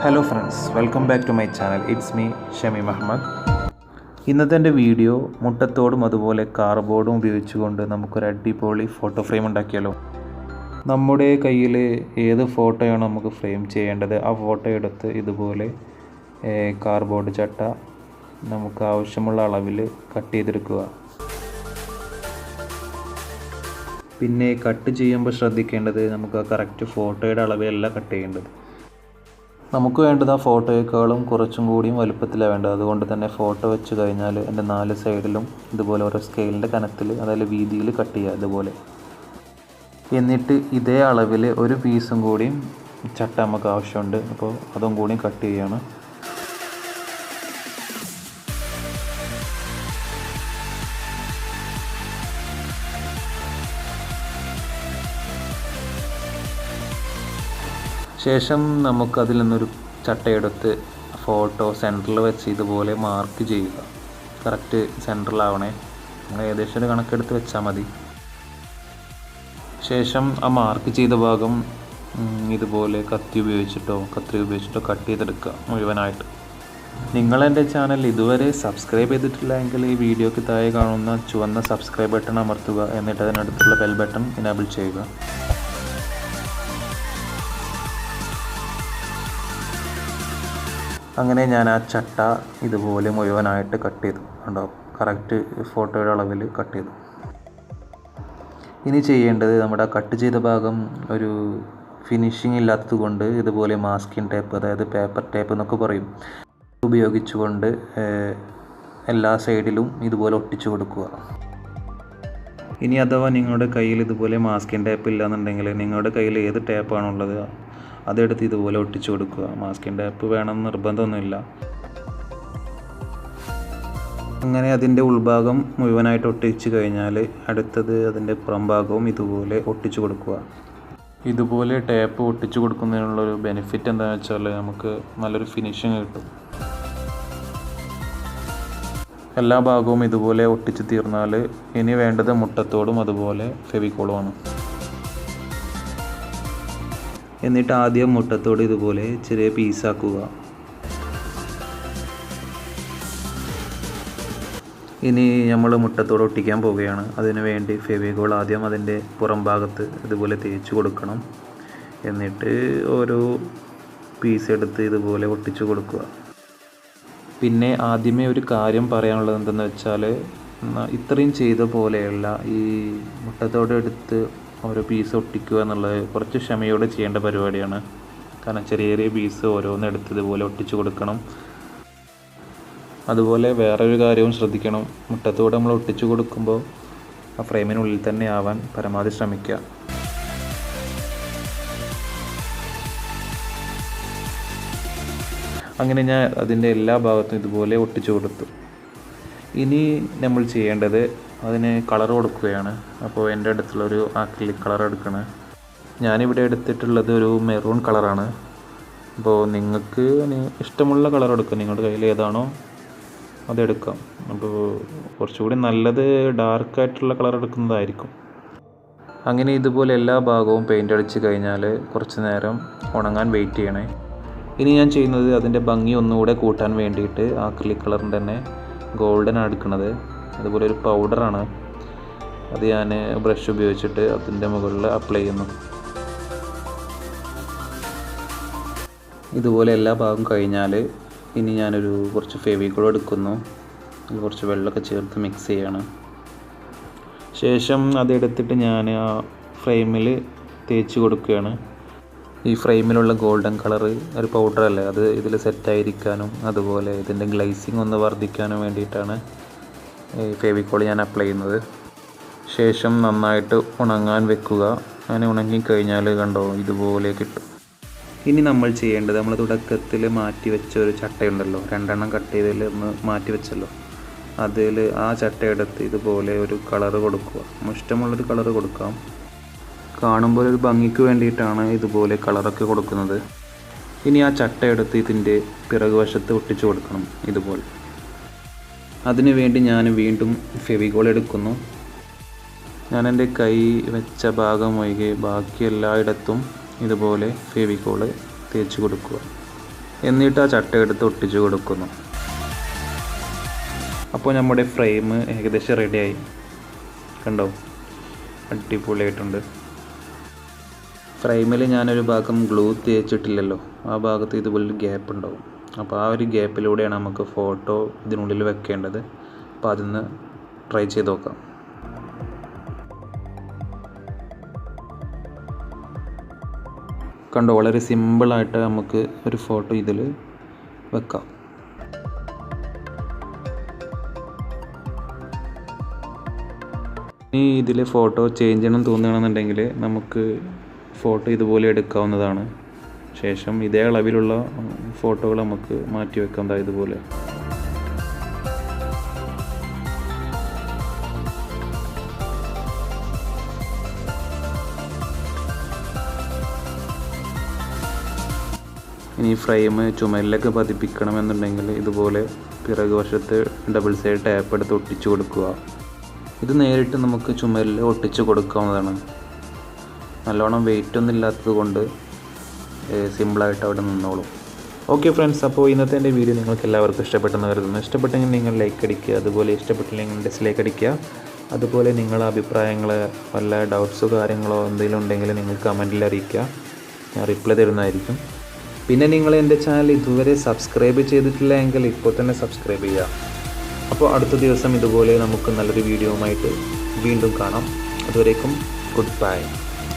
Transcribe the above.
Hello friends, welcome back to my channel. It's me Shami Mohammed. ഇന്നത്തെ എൻ്റെ video മുട്ടത്തോടും അതുപോലെ കാർഡ്ബോർഡും ഉപയോഗിച്ചുകൊണ്ട് നമുക്കൊരു അടിപൊളി ഫോട്ടോ ഫ്രെയിം ഉണ്ടാക്കിയാലോ. നമ്മുടെ കയ്യിൽ ഏത് ഫോട്ടോയാണോ നമുക്ക് ഫ്രെയിം ചെയ്യേണ്ടത് ആ ഫോട്ടോ എടുത്ത് ഇതുപോലെ കാർഡ്ബോർഡ് ചട്ട നമുക്ക് ആവശ്യമുള്ള അളവിൽ കട്ട് ചെയ്തെടുക്കുക. പിന്നെ കട്ട് ചെയ്യുമ്പോൾ ശ്രദ്ധിക്കേണ്ടത് നമുക്ക് ആ കറക്റ്റ് ഫോട്ടോയുടെ അളവിലല്ല കട്ട് ചെയ്യേണ്ടത്. നമുക്ക് വേണ്ടത് ആ ഫോട്ടോയേക്കാളും കുറച്ചും കൂടിയും വലുപ്പത്തിലാണ് വേണ്ടത്. അതുകൊണ്ട് തന്നെ ഫോട്ടോ വെച്ച് കഴിഞ്ഞാൽ എൻ്റെ 4 സൈഡിലും ഇതുപോലെ ഓരോ സ്കെയിലിൻ്റെ കനത്തിൽ അതായത് വീതിയിൽ കട്ട് ചെയ്യുക ഇതുപോലെ. എന്നിട്ട് ഇതേ അളവിൽ ഒരു പീസും കൂടിയും ചട്ട നമുക്ക് ആവശ്യമുണ്ട്. അപ്പോൾ അതും കൂടിയും കട്ട് ചെയ്യുകയാണ്. ശേഷം നമുക്കതിൽ നിന്നൊരു ചട്ടയെടുത്ത് ഫോട്ടോ സെൻറ്ററിൽ വെച്ച് ഇതുപോലെ മാർക്ക് ചെയ്യുക. കറക്റ്റ് സെൻറ്ററിലാവണേ, നമ്മൾ ഏകദേശം ഒരു കണക്കെടുത്ത് വെച്ചാൽ മതി. ശേഷം ആ മാർക്ക് ചെയ്ത ഭാഗം ഇതുപോലെ കത്തി ഉപയോഗിച്ചിട്ടോ കട്ട് ചെയ്തെടുക്കുക മുഴുവനായിട്ട്. നിങ്ങളെൻ്റെ ചാനൽ ഇതുവരെ സബ്സ്ക്രൈബ് ചെയ്തിട്ടില്ല എങ്കിൽ ഈ വീഡിയോയ്ക്ക് താഴെ കാണുന്ന ചുവന്ന സബ്സ്ക്രൈബ് ബട്ടൺ അമർത്തുക. എന്നിട്ട് അതിനടുത്തുള്ള ബെൽ ബട്ടൺ എനേബിൾ ചെയ്യുക. അങ്ങനെ ഞാൻ ആ ചട്ട ഇതുപോലെ മുഴുവനായിട്ട് കട്ട് ചെയ്തു. കണ്ടോ, കറക്റ്റ് ഫോട്ടോയുടെ അളവിൽ കട്ട് ചെയ്തു. ഇനി ചെയ്യേണ്ടത് നമ്മുടെ ആ കട്ട് ചെയ്ത ഭാഗം ഒരു ഫിനിഷിംഗ് ഇല്ലാത്തത് കൊണ്ട് ഇതുപോലെ മാസ്കിംഗ് ടേപ്പ്, അതായത് പേപ്പർ ടേപ്പ് എന്നൊക്കെ പറയും, ഉപയോഗിച്ചുകൊണ്ട് എല്ലാ സൈഡിലും ഇതുപോലെ ഒട്ടിച്ചു കൊടുക്കുക. ഇനി അഥവാ നിങ്ങളുടെ കയ്യിൽ ഇതുപോലെ മാസ്കിംഗ് ടേപ്പ് ഇല്ലയെന്നുണ്ടെങ്കിൽ നിങ്ങളുടെ കയ്യിൽ ഏത് ടേപ്പാണുള്ളത് അതെടുത്ത് ഇതുപോലെ ഒട്ടിച്ചു കൊടുക്കുക. മാസ്കിംഗ് ടേപ്പ് വേണമെന്ന് നിർബന്ധമൊന്നുമില്ല. അങ്ങനെ അതിൻ്റെ ഉൾഭാഗം മുഴുവനായിട്ട് ഒട്ടിച്ച് കഴിഞ്ഞാൽ അടുത്തത് അതിൻ്റെ പുറം ഭാഗവും ഇതുപോലെ ഒട്ടിച്ചു കൊടുക്കുക. ഇതുപോലെ ടേപ്പ് ഒട്ടിച്ചു കൊടുക്കുന്നതിനുള്ളൊരു ബെനിഫിറ്റ് എന്താണെന്ന് വെച്ചാൽ നമുക്ക് നല്ലൊരു ഫിനിഷിങ് കിട്ടും. എല്ലാ ഭാഗവും ഇതുപോലെ ഒട്ടിച്ച് തീർന്നാൽ ഇനി വേണ്ടത് മുട്ടത്തോടും അതുപോലെ ഫെവിക്കോളുമാണ്. എന്നിട്ട് ആദ്യം മുട്ടത്തോട് ഇതുപോലെ ചെറിയ പീസാക്കുക. ഇനി നമ്മൾ മുട്ടത്തോട് ഒട്ടിക്കാൻ പോവുകയാണ്. അതിനു വേണ്ടി ഫെവിക്കോൾ ആദ്യം അതിൻ്റെ പുറം ഭാഗത്ത് ഇതുപോലെ തേച്ച് കൊടുക്കണം. എന്നിട്ട് ഓരോ പീസ് എടുത്ത് ഇതുപോലെ ഒട്ടിച്ചു കൊടുക്കുക. പിന്നെ ആദ്യമേ ഒരു കാര്യം പറയാനുള്ളത് എന്തെന്ന് വെച്ചാൽ, ഇത്രയും ചെയ്ത പോലെയല്ല ഈ മുട്ടത്തോട് എടുത്ത് ഓരോ പീസ് ഒട്ടിക്കുക എന്നുള്ളത് കുറച്ച് ക്ഷമയോടെ ചെയ്യേണ്ട പരിപാടിയാണ്. കാരണം ചെറിയ ചെറിയ പീസ് ഓരോന്നെടുത്ത് ഇതുപോലെ ഒട്ടിച്ചു കൊടുക്കണം. അതുപോലെ വേറൊരു കാര്യവും ശ്രദ്ധിക്കണം, മുട്ടത്തോട് നമ്മൾ ഒട്ടിച്ചു കൊടുക്കുമ്പോൾ ആ ഫ്രെയിമിനുള്ളിൽ തന്നെ ആവാൻ പരമാവധി ശ്രമിക്കുക. അങ്ങനെ ഞാൻ അതിൻ്റെ എല്ലാ ഭാഗത്തും ഇതുപോലെ ഒട്ടിച്ചു കൊടുത്തു. ഇനി നമ്മൾ ചെയ്യേണ്ടത് അതിന് കളർ കൊടുക്കുകയാണ്. അപ്പോൾ എൻ്റെ അടുത്തുള്ളൊരു ആക്രിലിക് കളർ എടുക്കണം. ഞാനിവിടെ എടുത്തിട്ടുള്ളത് ഒരു മെറൂൺ കളറാണ്. അപ്പോൾ നിങ്ങൾക്ക് ഇഷ്ടമുള്ള കളർ എടുക്കാം, നിങ്ങളുടെ കയ്യിൽ ഏതാണോ അതെടുക്കാം. അപ്പോൾ കുറച്ചുകൂടി നല്ലത് ഡാർക്കായിട്ടുള്ള കളർ എടുക്കുന്നതായിരിക്കും. അങ്ങനെ ഇതുപോലെ എല്ലാ ഭാഗവും പെയിൻ്റ് അടിച്ച് കഴിഞ്ഞാൽ കുറച്ച് നേരം ഉണങ്ങാൻ വെയിറ്റ് ചെയ്യണേ. ഇനി ഞാൻ ചെയ്യുന്നത് അതിൻ്റെ ഭംഗി ഒന്നുകൂടെ കൂട്ടാൻ വേണ്ടിയിട്ട് ആക്രിലിക് കളറിൻ്റെ തന്നെ ഗോൾഡനാണ് എടുക്കുന്നത്. അതുപോലെ ഒരു പൗഡറാണ്, അത് ഞാൻ ബ്രഷ് ഉപയോഗിച്ചിട്ട് അതിൻ്റെ മുകളിൽ അപ്ലൈ ചെയ്യുന്നു. ഇതുപോലെ എല്ലാ ഭാഗവും കഴിഞ്ഞാൽ ഇനി ഞാനൊരു കുറച്ച് ഫെവിക്കോൾ എടുക്കുന്നു. കുറച്ച് വെള്ളമൊക്കെ ചേർത്ത് മിക്സ് ചെയ്യണം. ശേഷം അതെടുത്തിട്ട് ഞാൻ ആ ഫ്രെയിമിൽ തേച്ച് കൊടുക്കുകയാണ്. ഈ ഫ്രെയിമിലുള്ള ഗോൾഡൻ കളർ ഒരു പൗഡറല്ലേ, അത് ഇതിൽ സെറ്റായിരിക്കാനും അതുപോലെ ഇതിൻ്റെ ഗ്ലേസിങ് ഒന്ന് വർദ്ധിക്കാനും വേണ്ടിയിട്ടാണ് ഈ ഫെവിക്കോൾ ഞാൻ അപ്ലൈ ചെയ്യുന്നത്. ശേഷം നന്നായിട്ട് ഉണങ്ങാൻ വെക്കുക. അങ്ങനെ ഉണങ്ങിക്കഴിഞ്ഞാൽ കണ്ടോ ഇതുപോലെ കിട്ടും. ഇനി നമ്മൾ ചെയ്യേണ്ടത്, നമ്മൾ തുടക്കത്തിൽ മാറ്റി വെച്ച ഒരു ചട്ടയുണ്ടല്ലോ, 2 എണ്ണം കട്ട് ചെയ്തതിൽ ഒന്ന് മാറ്റി വെച്ചല്ലോ, അതിൽ ആ ചട്ടയെടുത്ത് ഇതുപോലെ ഒരു കളറ് കൊടുക്കുക. ഇഷ്ടമുള്ളൊരു കളറ് കൊടുക്കാം. കാണുമ്പോൾ ഒരു ഭംഗിക്ക് വേണ്ടിയിട്ടാണ് ഇതുപോലെ കളറൊക്കെ കൊടുക്കുന്നത്. ഇനി ആ ചട്ടയെടുത്ത് ഇതിൻ്റെ പിറകുവശത്ത് ഒട്ടിച്ചു കൊടുക്കണം ഇതുപോലെ. അതിനു വേണ്ടി ഞാൻ വീണ്ടും ഫെവിക്കോൾ എടുക്കുന്നു. ഞാൻ എൻ്റെ കൈ വെച്ച ഭാഗം ഒഴികെ ബാക്കി എല്ലായിടത്തും ഇതുപോലെ ഫെവിക്കോൾ തേച്ച് കൊടുക്കുക. എന്നിട്ട് ആ ചട്ട എടുത്ത് ഒട്ടിച്ച് കൊടുക്കുന്നു. അപ്പോൾ നമ്മുടെ ഫ്രെയിം ഏകദേശം റെഡിയായി. കണ്ടോ, അടിപൊളിയായിട്ടുണ്ട്. ഫ്രെയിമിൽ ഞാനൊരു ഭാഗം ഗ്ലൂ തേച്ചിട്ടില്ലല്ലോ, ആ ഭാഗത്ത് ഇതുപോലൊരു ഗ്യാപ്പ് ഉണ്ടാവും. അപ്പോൾ ആ ഒരു ഗ്യാപ്പിലൂടെയാണ് നമുക്ക് ഫോട്ടോ ഇതിനുള്ളിൽ വെക്കേണ്ടത്. അപ്പോൾ അതൊന്ന് ട്രൈ ചെയ്ത് നോക്കാം. കണ്ടോ, വളരെ സിമ്പിളായിട്ട് നമുക്ക് ഒരു ഫോട്ടോ ഇതിൽ വെക്കാം. ഇനി ഇതിൽ ഫോട്ടോ ചേഞ്ച് ചെയ്യണം തോന്നുകയാണെന്നുണ്ടെങ്കിൽ നമുക്ക് ഫോട്ടോ ഇതുപോലെ എടുക്കാവുന്നതാണ്. ശേഷം ഇതേ അളവിലുള്ള ഫോട്ടോകൾ നമുക്ക് മാറ്റി വെക്കാം ഇതുപോലെ. ഇനി ഫ്രെയിം ചുമരിലൊക്കെ പതിപ്പിക്കണമെന്നുണ്ടെങ്കിൽ ഇതുപോലെ പിറകു വശത്ത് ഡബിൾ സൈഡ് ടാപ്പ് എടുത്ത് ഒട്ടിച്ചു കൊടുക്കുക. ഇത് നേരിട്ട് നമുക്ക് ചുമരിൽ ഒട്ടിച്ച് കൊടുക്കാവുന്നതാണ്. നല്ലോണം വെയിറ്റ് ഒന്നും ഇല്ലാത്തത് കൊണ്ട് സിമ്പിളായിട്ട് അവിടെ നിന്നോളും. ഓക്കെ ഫ്രണ്ട്സ്, അപ്പോൾ ഇന്നത്തെ എൻ്റെ വീഡിയോ നിങ്ങൾക്ക് എല്ലാവർക്കും ഇഷ്ടപ്പെട്ടെന്ന് കരുതുന്നു. ഇഷ്ടപ്പെട്ടെങ്കിൽ നിങ്ങൾ ലൈക്ക് അടിക്കുക, അതുപോലെ ഇഷ്ടപ്പെട്ടില്ലെങ്കിൽ ഡിസ്ലൈക്ക് അടിക്കുക. അതുപോലെ നിങ്ങളുടെ അഭിപ്രായങ്ങൾ, വല്ല ഡൗട്ട്സോ കാര്യങ്ങളോ എന്തെങ്കിലും ഉണ്ടെങ്കിൽ നിങ്ങൾ കമൻറ്റിൽ അറിയിക്കുക, ഞാൻ റിപ്ലൈ തരുന്നതായിരിക്കും. പിന്നെ നിങ്ങൾ എൻ്റെ ചാനൽ ഇതുവരെ സബ്സ്ക്രൈബ് ചെയ്തിട്ടില്ല എങ്കിൽ ഇപ്പോൾ തന്നെ സബ്സ്ക്രൈബ് ചെയ്യുക. അപ്പോൾ അടുത്ത ദിവസം ഇതുപോലെ നമുക്ക് നല്ലൊരു വീഡിയോയുമായിട്ട് വീണ്ടും കാണാം. അതുവരേക്കും ഗുഡ് ബൈ.